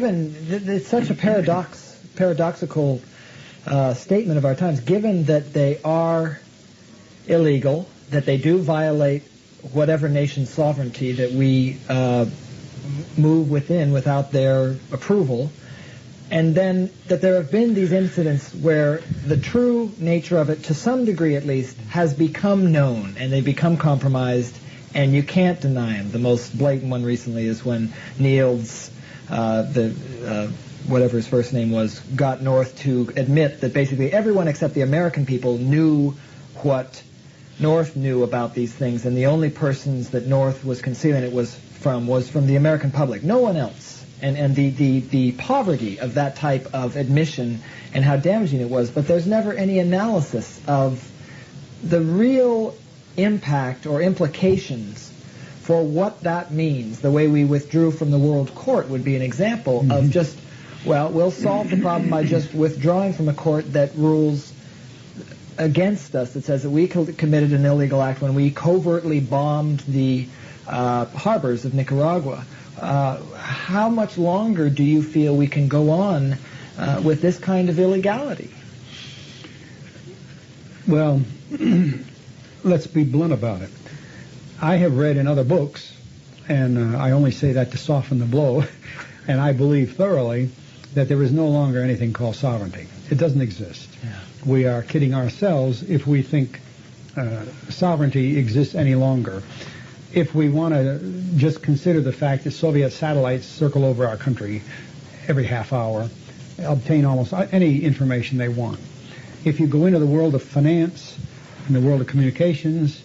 It's such a paradoxical statement of our times, given that they are illegal, that they do violate whatever nation's sovereignty that we move within without their approval, and then that there have been these incidents where the true nature of it, to some degree at least, has become known, and they become compromised, and you can't deny them. The most blatant one recently is when Niels, whatever his first name was, got North to admit that basically everyone except the American people knew what North knew about these things, and the only persons that North was concealing it was from the American public, no one else. And the poverty of that type of admission and how damaging it was, but there's never any analysis of the real impact or implications for what that means. The way we withdrew from the World Court would be an example of just, well, we'll solve the problem by just withdrawing from a court that rules against us, that says that we committed an illegal act when we covertly bombed the harbors of Nicaragua. How much longer do you feel we can go on with this kind of illegality? Well, let's be blunt about it. I have read in other books, and I only say that to soften the blow, and I believe thoroughly that there is no longer anything called sovereignty. It doesn't exist. Yeah. We are kidding ourselves if we think sovereignty exists any longer. If we want to just consider the fact that Soviet satellites circle over our country every half hour, obtain almost any information they want. If you go into the world of finance, in the world of communications,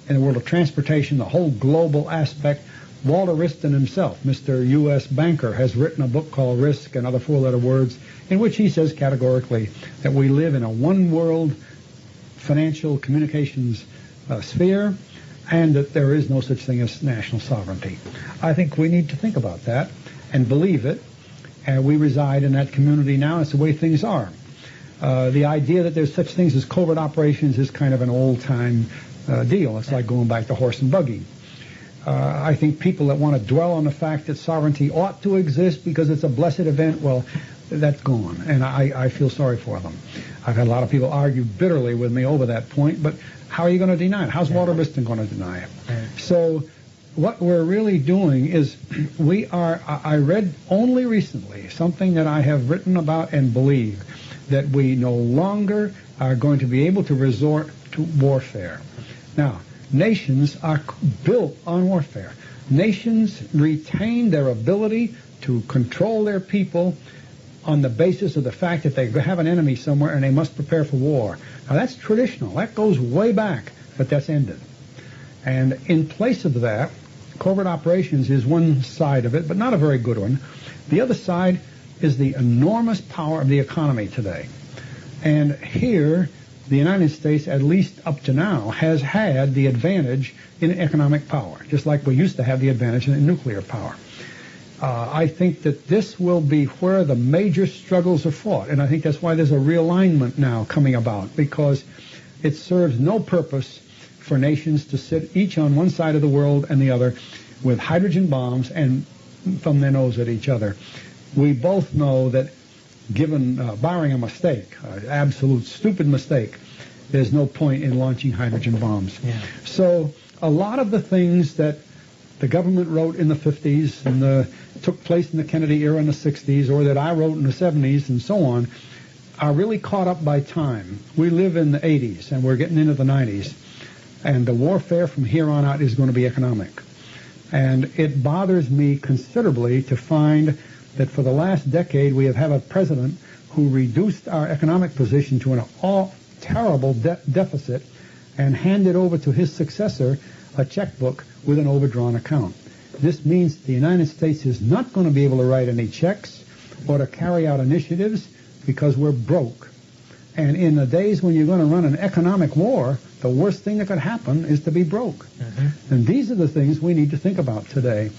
in the world of transportation, the whole global aspect, Walter Wriston himself, Mr. U.S. banker, has written a book called Risk and Other Four-Letter Words, in which he says categorically that we live in a one-world financial communications sphere, and that there is no such thing as national sovereignty. I think we need to think about that and believe it, and we reside in that community now. It's the way things are. The idea that there's such things as covert operations is kind of an old-time deal. It's like going back to horse and buggy. I think people that want to dwell on the fact that sovereignty ought to exist because it's a blessed event, well, that's gone, and I feel sorry for them. I've had a lot of people argue bitterly with me over that point, but how are you going to deny it? How's Walter Wriston going to deny it? So what we're really doing is I read only recently something that I have written about and believe, that we no longer are going to be able to resort to warfare. Now, nations are built on warfare. Nations retain their ability to control their people on the basis of the fact that they have an enemy somewhere and they must prepare for war. Now, that's traditional. That goes way back, but that's ended. And in place of that, covert operations is one side of it, but not a very good one. The other side is the enormous power of the economy today. And here, the United States, at least up to now, has had the advantage in economic power, just like we used to have the advantage in nuclear power. I think that this will be where the major struggles are fought, and I think that's why there's a realignment now coming about, because it serves no purpose for nations to sit each on one side of the world and the other with hydrogen bombs and thumb their nose at each other. We both know that given, barring a mistake, an absolute stupid mistake, there's no point in launching hydrogen bombs. Yeah. So a lot of the things that the government wrote in the 50s and took place in the Kennedy era in the 60s, or that I wrote in the 70s and so on, are really caught up by time. We live in the 80s and we're getting into the 90s, and the warfare from here on out is going to be economic. And it bothers me considerably to find that for the last decade we have had a president who reduced our economic position to an terrible deficit and handed over to his successor a checkbook with an overdrawn account. This means the United States is not going to be able to write any checks or to carry out initiatives because we're broke. And in the days when you're going to run an economic war, the worst thing that could happen is to be broke. And these are the things we need to think about today.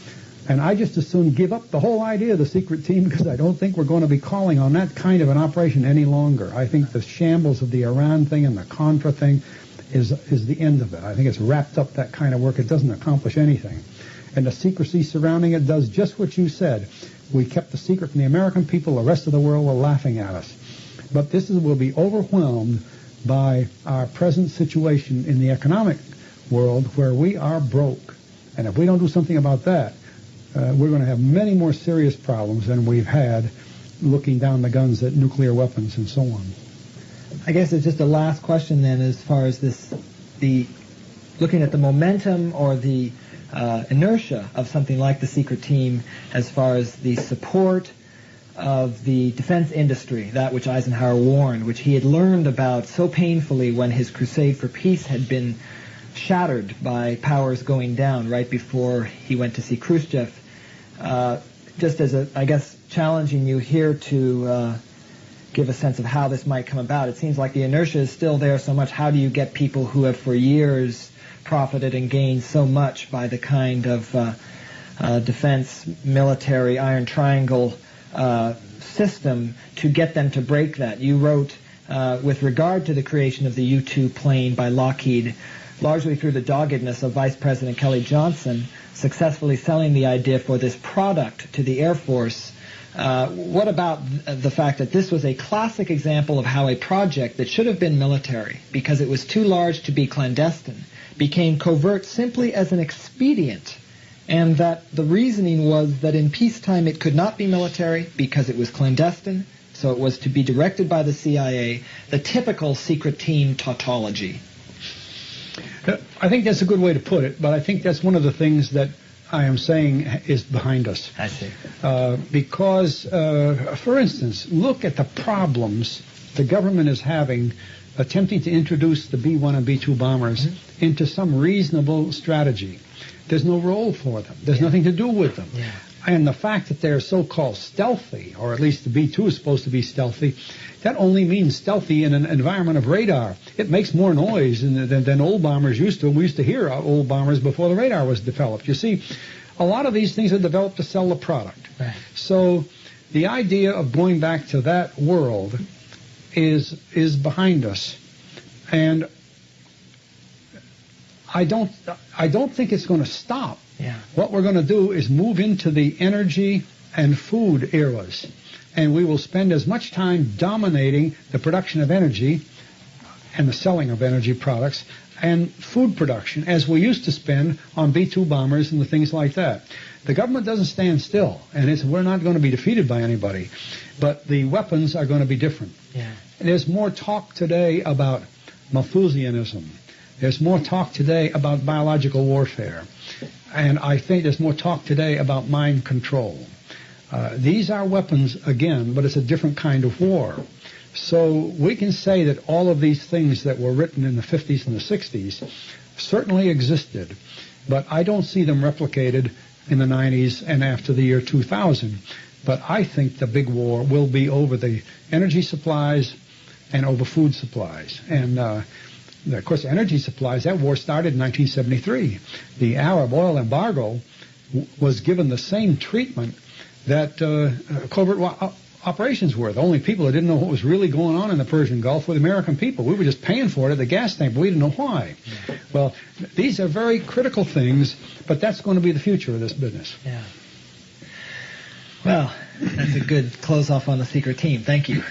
And I just as soon give up the whole idea of the secret team, because I don't think we're going to be calling on that kind of an operation any longer. I think the shambles of the Iran thing and the Contra thing is the end of it. I think it's wrapped up that kind of work. It doesn't accomplish anything. And the secrecy surrounding it does just what you said. We kept the secret from the American people. The rest of the world were laughing at us. But will be overwhelmed by our present situation in the economic world where we are broke. And if we don't do something about that, we're going to have many more serious problems than we've had looking down the guns at nuclear weapons and so on. I guess it's just a last question then, as far as looking at the momentum or the inertia of something like the secret team as far as the support of the defense industry, that which Eisenhower warned, which he had learned about so painfully when his crusade for peace had been shattered by powers going down right before he went to see Khrushchev. Just as I guess, challenging you here to give a sense of how this might come about. It seems like the inertia is still there so much. How do you get people who have for years profited and gained so much by the kind of defense, military, Iron Triangle system to get them to break that? You wrote, with regard to the creation of the U-2 plane by Lockheed, largely through the doggedness of Vice President Kelly Johnson, successfully selling the idea for this product to the Air Force. What about the fact that this was a classic example of how a project that should have been military, because it was too large to be clandestine, became covert simply as an expedient, and that the reasoning was that in peacetime it could not be military because it was clandestine, so it was to be directed by the CIA, the typical secret team tautology? I think that's a good way to put it, but I think that's one of the things that I am saying is behind us. I see. Because, for instance, look at the problems the government is having attempting to introduce the B-1 and B-2 bombers into some reasonable strategy. There's no role for them. There's nothing to do with them. Yeah. And the fact that they're so-called stealthy, or at least the B-2 is supposed to be stealthy, that only means stealthy in an environment of radar. It makes more noise than old bombers used to. We used to hear old bombers before the radar was developed. You see, a lot of these things are developed to sell the product. Right. So the idea of going back to that world is behind us. And I don't think it's going to stop. Yeah. What we're going to do is move into the energy and food eras. And we will spend as much time dominating the production of energy and the selling of energy products and food production as we used to spend on B-2 bombers and the things like that. The government doesn't stand still, and we're not going to be defeated by anybody. But the weapons are going to be different. Yeah. There's more talk today about Malthusianism. There's more talk today about biological warfare. And I think there's more talk today about mind control. These are weapons, again, but it's a different kind of war. So we can say that all of these things that were written in the 50s and the 60s certainly existed, but I don't see them replicated in the 90s and after the year 2000. But I think the big war will be over the energy supplies and over food supplies. And of course, energy supplies, that war started in 1973. The Arab oil embargo was given the same treatment that covert operations were. The only people that didn't know what was really going on in the Persian Gulf were the American people. We were just paying for it at the gas tank, but we didn't know why. Yeah. Well, these are very critical things, but that's going to be the future of this business. Yeah. Well, that's a good close-off on the secret team. Thank you.